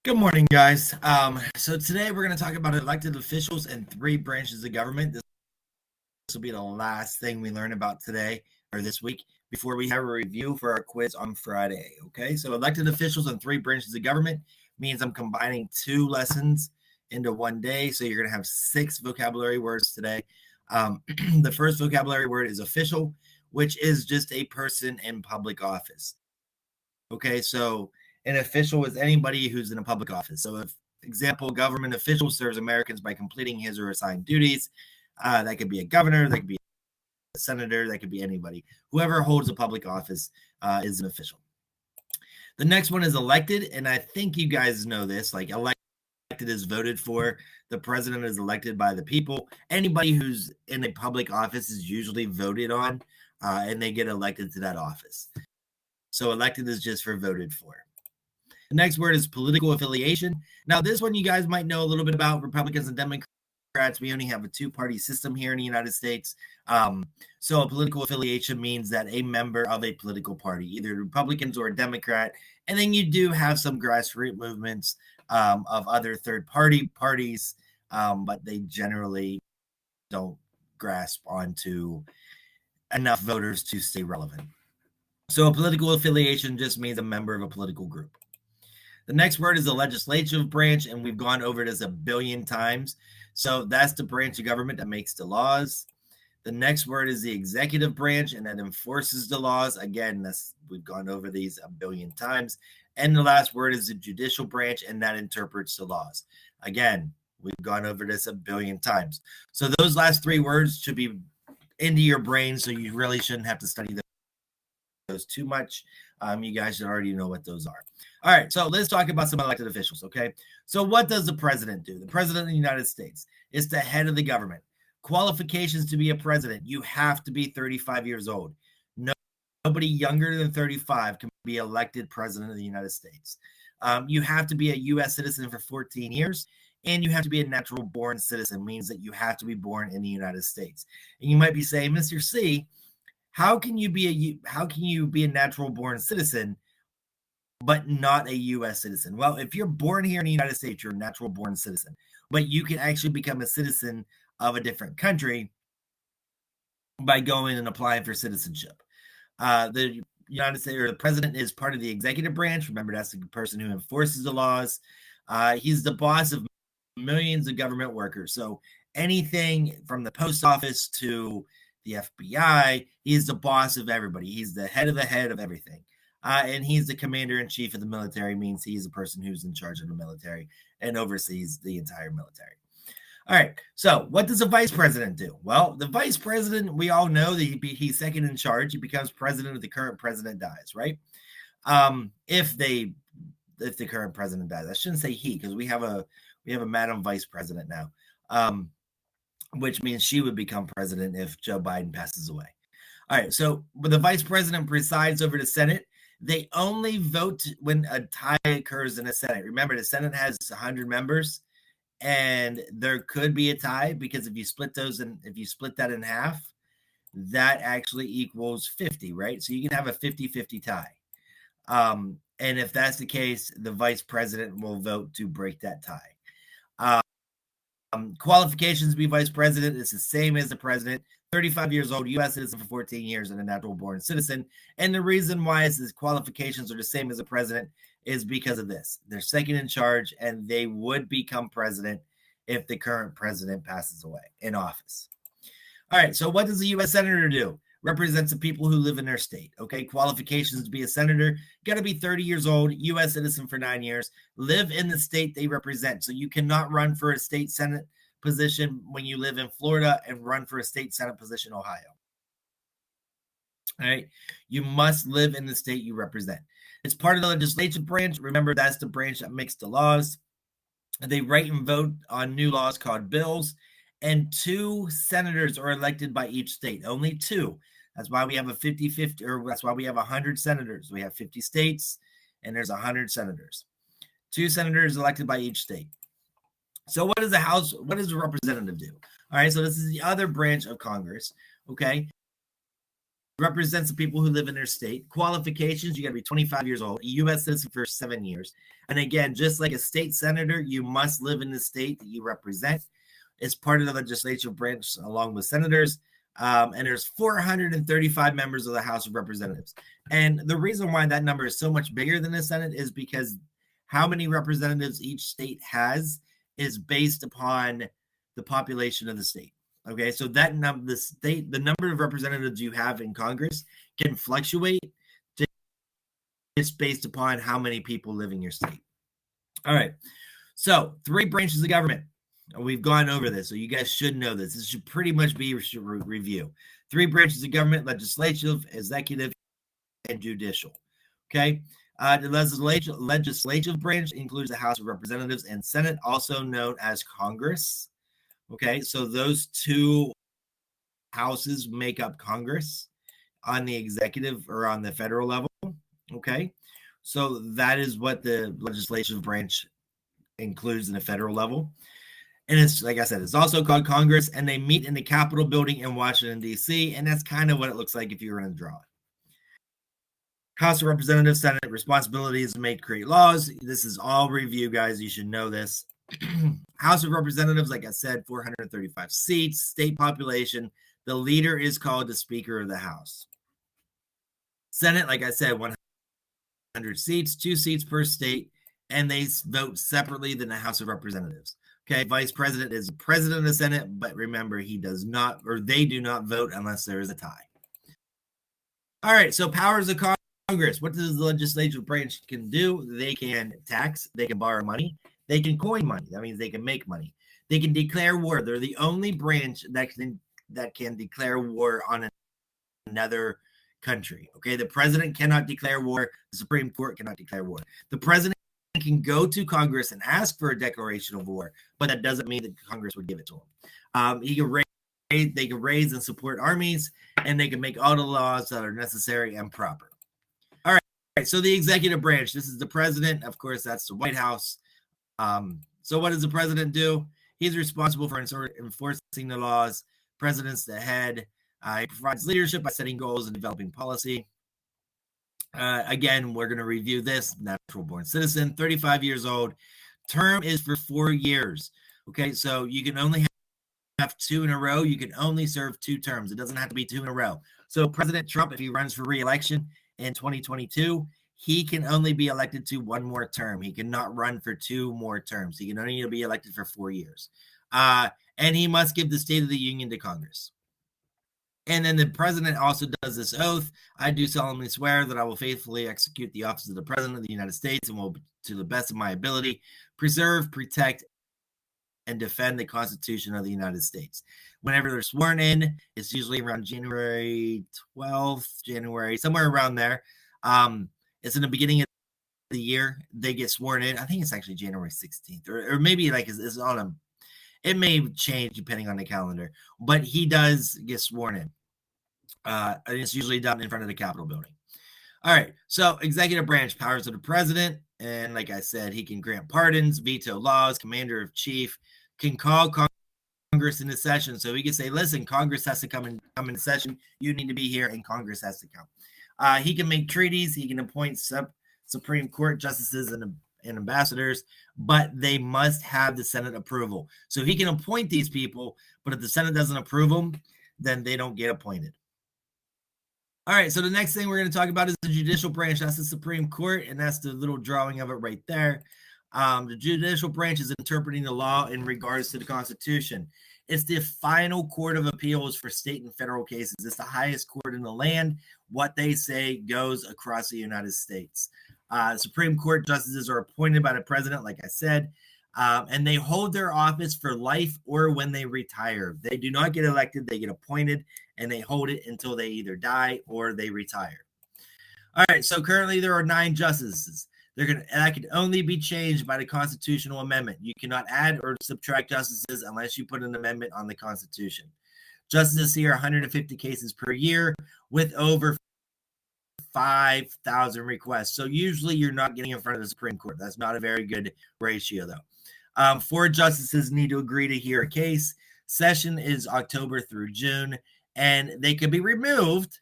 Good morning, guys. So today we're going to talk about elected officials and three branches of government. This will be the last thing we learn about today or this week before we have a review for our quiz on Friday. Okay, so elected officials and three branches of government means I'm combining two lessons into one day. So you're going to have 6 vocabulary words today. The first vocabulary word is official, which is just a person in public office. Okay, so an official is anybody who's in a public office. So, if example, government official serves Americans by completing his or assigned duties. That could be a governor, that could be a senator, that could be anybody. Whoever holds a public office is an official. The next one is elected, and I think you guys know this. Like elected is voted for. The president is elected by the people. Anybody who's in a public office is usually voted on, and they get elected to that office. So elected is just for voted for. The next word is political affiliation. Now, this one you guys might know a little bit about. Republicans and Democrats, we only have a two-party system here in the United States. So a political affiliation means that a member of a political party, either Republicans or a Democrat, and then you do have some grassroots movements of other third-party parties, but they generally don't grasp onto enough voters to stay relevant. So a political affiliation just means a member of a political group. The next word is the legislative branch, and we've gone over this a billion times. So that's the branch of government that makes the laws. The next word is the executive branch, and that enforces the laws. Again, we've gone over these a billion times. And the last word is the judicial branch, and that interprets the laws. Again, we've gone over this a billion times. So those last 3 words should be into your brain, so you really shouldn't have to study those too much. You guys should already know what those are. All right, so let's talk about some elected officials, okay? So what does the president do? The president of the United States is the head of the government. Qualifications to be a president: you have to be 35 years old. Nobody younger than 35 can be elected president of the United States. You have to be a U.S. citizen for 14 years, and you have to be a natural born citizen, means that you have to be born in the United States. And you might be saying, Mr. C, how can you be a natural born citizen but not a U.S. citizen? Well, if you're born here in the United States, you're a natural born citizen, but you can actually become a citizen of a different country by going and applying for citizenship. The United States, or the president, is part of the executive branch. Remember, that's the person who enforces the laws. He's the boss of millions of government workers. So anything from the post office to the FBI, he's the boss of everybody. He's the head of everything. And he's the commander-in-chief of the military, means he's the person who's in charge of the military and oversees the entire military. All right, so what does a vice president do? Well, the vice president, we all know that he's second in charge. He becomes president if the current president dies, right? If the current president dies. I shouldn't say he, because we have a Madam Vice President now, which means she would become president if Joe Biden passes away. All right, so when the vice president presides over the Senate, they only vote when a tie occurs in the Senate. Remember, the Senate has 100 members, and there could be a tie, because if you split that in half, that actually equals 50, right? So you can have a 50-50 tie. And if that's the case, the vice president will vote to break that tie. Qualifications to be vice president is the same as the president: 35 years old, U.S. citizen for 14 years, and a natural born citizen. And the reason why his qualifications are the same as the president is because of this. They're second in charge, and they would become president if the current president passes away in office. All right, so what does a U.S. senator do? Represents the people who live in their state. Okay, qualifications to be a senator: got to be 30 years old, U.S. citizen for 9 years, live in the state they represent. So you cannot run for a state senate position when you live in Florida and run for a state senate position in Ohio. All right, you must live in the state you represent. It's part of the legislative branch. Remember, that's the branch that makes the laws. They write and vote on new laws called bills, and 2 senators are elected by each state. Only 2. That's why we have a 50-50, or that's why we have 100 senators. We have 50 states, and there's 100 senators. 2 senators elected by each state. So what does the representative do? All right, so this is the other branch of Congress, okay? represents the people who live in their state. Qualifications, you got to be 25 years old, a U.S. citizen for 7 years. And again, just like a state senator, you must live in the state that you represent. It's part of the legislative branch along with senators. And there's 435 members of the House of Representatives. And the reason why that number is so much bigger than the Senate is because how many representatives each state has is based upon the population of the state. Okay, so that the number of representatives you have in Congress can fluctuate just based upon how many people live in your state. All right, so 3 branches of government. We've gone over this, so you guys should know this. This should pretty much be a review. 3 branches of government: legislative, executive, and judicial. Okay, the legislative branch includes the House of Representatives and Senate, also known as Congress. Okay, so those 2 houses make up Congress on the executive or on the federal level. Okay, so that is what the legislative branch includes in the federal level. And it's, like I said, it's also called Congress, and they meet in the Capitol building in Washington, D.C., and that's kind of what it looks like if you were going to draw it. House of Representatives, Senate responsibilities to make, create laws. This is all review, guys. You should know this. House of Representatives, like I said, 435 seats, state population. The leader is called the Speaker of the House. Senate, like I said, 100 seats, 2 seats per state, and they vote separately than the House of Representatives. Okay, Vice President is the President of the Senate, but remember, he does not, or they do not vote unless there is a tie. All right, so powers of Congress. What does the legislative branch can do? They can tax, they can borrow money, they can coin money. That means they can make money. They can declare war. They're the only branch that can declare war on another country. Okay, the president cannot declare war. The Supreme Court cannot declare war. The president can go to Congress and ask for a declaration of war, but that doesn't mean that Congress would give it to him. They can raise and support armies, and they can make all the laws that are necessary and proper. All right, so the executive branch, this is the president. Of course, that's the White House. So what does the president do? He's responsible for enforcing the laws. President's the head. He provides leadership by setting goals and developing policy. Again, we're going to review this. Natural born citizen, 35 years old. Term is for 4 years. Okay, so you can only have 2 in a row. You can only serve 2 terms. It doesn't have to be 2 in a row. So President Trump, if he runs for re-election in 2022, he can only be elected to 1 more term. He cannot run for 2 more terms. He can only be elected for 4 years. And he must give the State of the Union to Congress. And then the president also does this oath. I do solemnly swear that I will faithfully execute the office of the President of the United States and will, to the best of my ability, preserve, protect, and defend the Constitution of the United States. Whenever they're sworn in, it's usually around January 12th, somewhere around there. It's in the beginning of the year. They get sworn in. I think it's actually January 16th, or maybe like it's on a. It may change depending on the calendar, but he does get sworn in. And it's usually done in front of the Capitol building. All right, so executive branch, powers of the president. And like I said, he can grant pardons, veto laws, commander of chief, can call Congress into session. So he can say, listen, Congress has to come into session. You need to be here, and Congress has to come. He can make treaties. He can appoint Supreme Court justices and ambassadors, but they must have the Senate approval. So he can appoint these people, but if the Senate doesn't approve them, then they don't get appointed. All right, so the next thing we're going to talk about is the judicial branch. That's the Supreme Court, and that's the little drawing of it right there. The judicial branch is interpreting the law in regards to the Constitution. It's the final court of appeals for state and federal cases. It's the highest court in the land. What they say goes across the United States. Supreme Court justices are appointed by the president, like I said, and they hold their office for life or when they retire. They do not get elected. They get appointed, and they hold it until they either die or they retire. All right, so currently there are 9 justices. That can only be changed by the constitutional amendment. You cannot add or subtract justices unless you put an amendment on the Constitution. Justices here are 150 cases per year with over 5,000 requests. So usually you're not getting in front of the Supreme Court. That's not a very good ratio, though. 4 justices need to agree to hear a case. Session is October through June, and they can be removed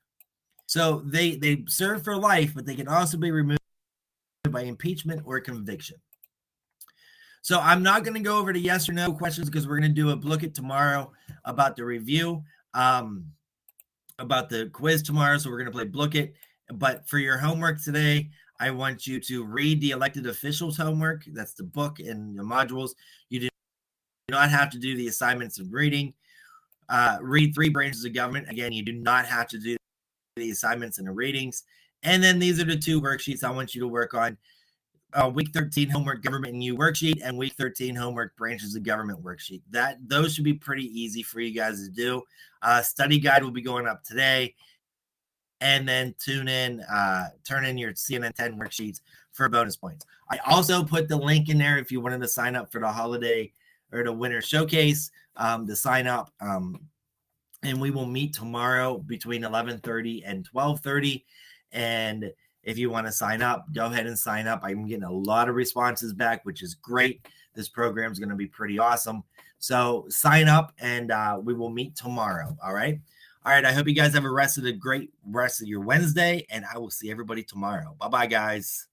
So they serve for life, but they can also be removed by impeachment or conviction. So I'm not going to go over to yes or no questions because we're going to do a look at tomorrow about the review, about the quiz tomorrow. So we're going to play Blook It. But for your homework today, I want you to read the elected officials homework. That's the book and the modules. You do not have to do the assignments of reading. Read 3 branches of government. Again, you do not have to do the assignments and the readings. And then these are the 2 worksheets I want you to work on. Week 13 homework government and you worksheet, and week 13 homework branches of government worksheet. Those should be pretty easy for you guys to do. Study guide will be going up today, and then turn in your CNN 10 worksheets for bonus points. I also put the link in there if you wanted to sign up for the holiday or the winter showcase to sign up. And we will meet tomorrow between 11:30 and 12:30. And if you want to sign up, go ahead and sign up. I'm getting a lot of responses back, which is great. This program is going to be pretty awesome. So sign up, and we will meet tomorrow. All right. All right. I hope you guys have a great rest of your Wednesday, and I will see everybody tomorrow. Bye-bye, guys.